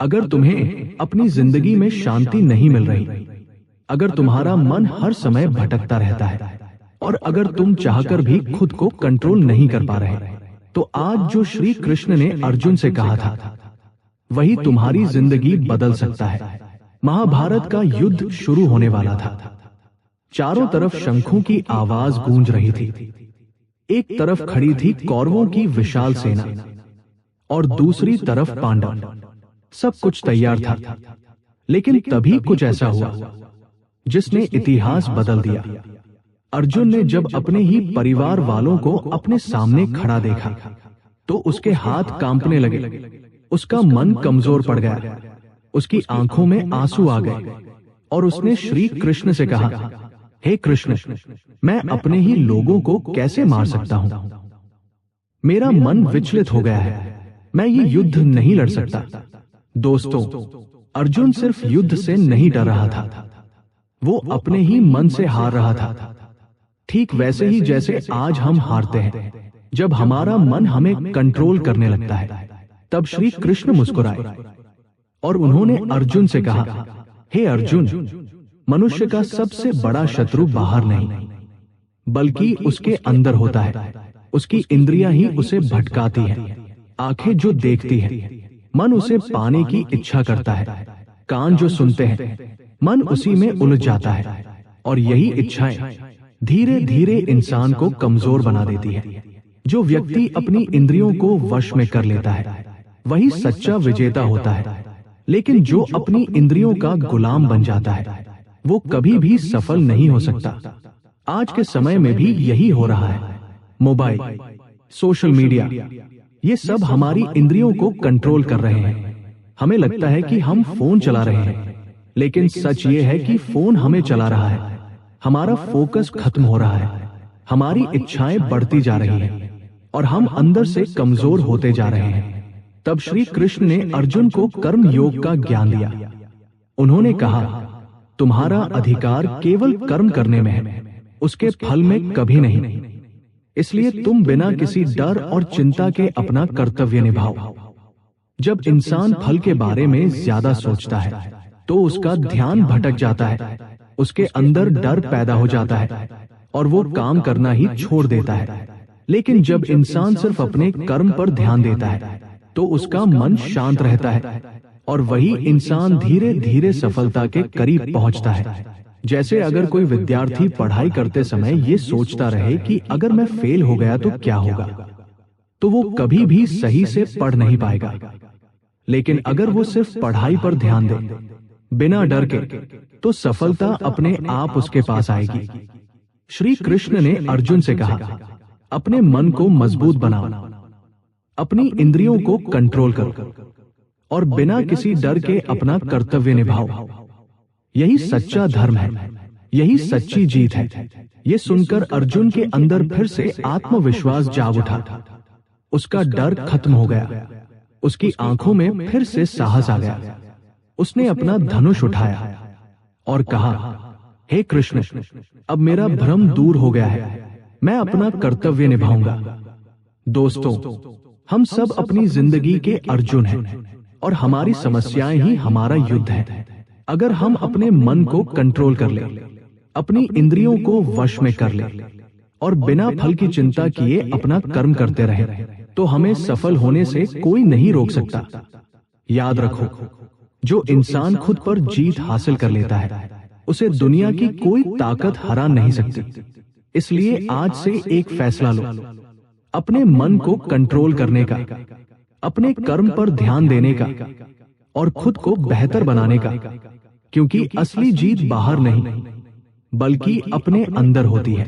अगर तुम्हें अपनी जिंदगी में शांति नहीं मिल रही, अगर तुम्हारा मन हर समय भटकता रहता है और अगर तुम चाहकर भी खुद को कंट्रोल नहीं कर पा रहे, तो आज जो श्री कृष्ण ने अर्जुन से कहा था वही तुम्हारी जिंदगी बदल सकता है। महाभारत का युद्ध शुरू होने वाला था। चारों तरफ शंखों की आवाज गूंज रही थी। एक तरफ खड़ी थी कौरवों की विशाल सेना और दूसरी तरफ पांडव। सब कुछ तैयार था, लेकिन तभी कुछ ऐसा हुआ जिसने इतिहास बदल दिया। अर्जुन ने जब अपने ही परिवार वालों को अपने सामने खड़ा देखा तो उसके हाथ कांपने लगे, उसका मन कमजोर पड़ गया, उसकी आंखों में आंसू आ गए और उसने श्री कृष्ण से कहा, हे कृष्ण, मैं अपने ही लोगों को कैसे मार सकता हूं? मेरा मन विचलित हो गया है, मैं ये युद्ध नहीं लड़ सकता। दोस्तों, अर्जुन सिर्फ युद्ध से नहीं डर रहा था, वो अपने ही मन से हार रहा था। ठीक वैसे ही जैसे आज हम हारते हैं, जब हमारा मन हमें कंट्रोल करने लगता है। तब श्री कृष्ण मुस्कुराए और उन्होंने अर्जुन से कहा, हे अर्जुन, मनुष्य का सबसे बड़ा शत्रु बाहर नहीं, बल्कि उसके अंदर होता है। उसकी इंद्रियां ही उसे भटकाती हैं, आंखें जो देखती हैं, मन उसे पाने की इच्छा करता है, कान जो सुनते हैं, मन उसी में उलझ जाता है और यही इच्छाएं धीरे धीरे इंसान को कमजोर बना देती है। जो व्यक्ति अपनी इंद्रियों को वश में कर लेता है वही सच्चा विजेता होता है, लेकिन जो अपनी इंद्रियों का गुलाम बन जाता है वो कभी भी सफल नहीं हो सकता। आज के समय में भी यही हो रहा है। मोबाइल, सोशल मीडिया, ये सब हमारी इंद्रियों को कंट्रोल कर रहे हैं। हमें लगता है कि हम फोन चला रहे हैं, लेकिन सच ये है कि फोन हमें चला रहा है। हमारा फोकस खत्म हो रहा है, हमारी इच्छाएं बढ़ती जा रही हैं और हम अंदर से कमजोर होते जा रहे हैं। तब श्री कृष्ण ने अर्जुन को कर्म योग का ज्ञान दिया। उन्होंने कहा, तुम्हारा अधिकार केवल कर्म करने में है, उसके फल में कभी नहीं। इसलिए तुम बिना किसी डर और चिंता के अपना कर्तव्य निभाओ। जब इंसान फल के बारे में ज्यादा सोचता है तो उसका ध्यान भटक जाता है, उसके अंदर डर पैदा हो जाता है और वो काम करना ही छोड़ देता है। लेकिन जब इंसान सिर्फ अपने कर्म पर ध्यान देता है तो उसका मन शांत रहता है और वही इंसान धीरे धीरे सफलता के करीब पहुंचता है। जैसे अगर कोई विद्यार्थी पढ़ाई करते समय ये सोचता रहे कि अगर मैं फेल हो गया तो क्या होगा, तो वो कभी भी सही से पढ़ नहीं पाएगा। लेकिन अगर वो सिर्फ पढ़ाई पर ध्यान दे बिना डर के, तो सफलता अपने आप उसके पास आएगी। श्री कृष्ण ने अर्जुन से कहा, अपने मन को मजबूत बनाओ, अपनी इंद्रियों को कंट्रोल करो और बिना किसी डर के अपना कर्तव्य निभाओ। यही सच्चा धर्म है, यही सच्ची जीत है। ये सुनकर अर्जुन के अंदर फिर से आत्मविश्वास जाग उठा, उसका डर खत्म हो गया, उसकी आंखों में फिर से साहस आ गया। उसने अपना धनुष उठाया और कहा, हे कृष्ण, अब मेरा भ्रम दूर हो गया है, मैं अपना कर्तव्य निभाऊंगा। दोस्तों, हम सब अपनी जिंदगी के अर्जुन हैं और हमारी समस्याएं ही हमारा युद्ध है। अगर हम अपने मन को कंट्रोल कर ले, अपनी इंद्रियों को वश में कर ले और बिना फल की चिंता किए अपना कर्म करते रहे, तो हमें सफल होने से कोई नहीं रोक सकता। याद रखो, जो इंसान खुद पर जीत हासिल कर लेता है उसे दुनिया की कोई ताकत हरा नहीं सकती। इसलिए आज से एक फैसला लो, अपने मन को कंट्रोल करने का, अपने कर्म पर ध्यान देने का और खुद को बेहतर बनाने का, क्योंकि असली जीत बाहर नहीं बल्कि अपने अंदर होती है।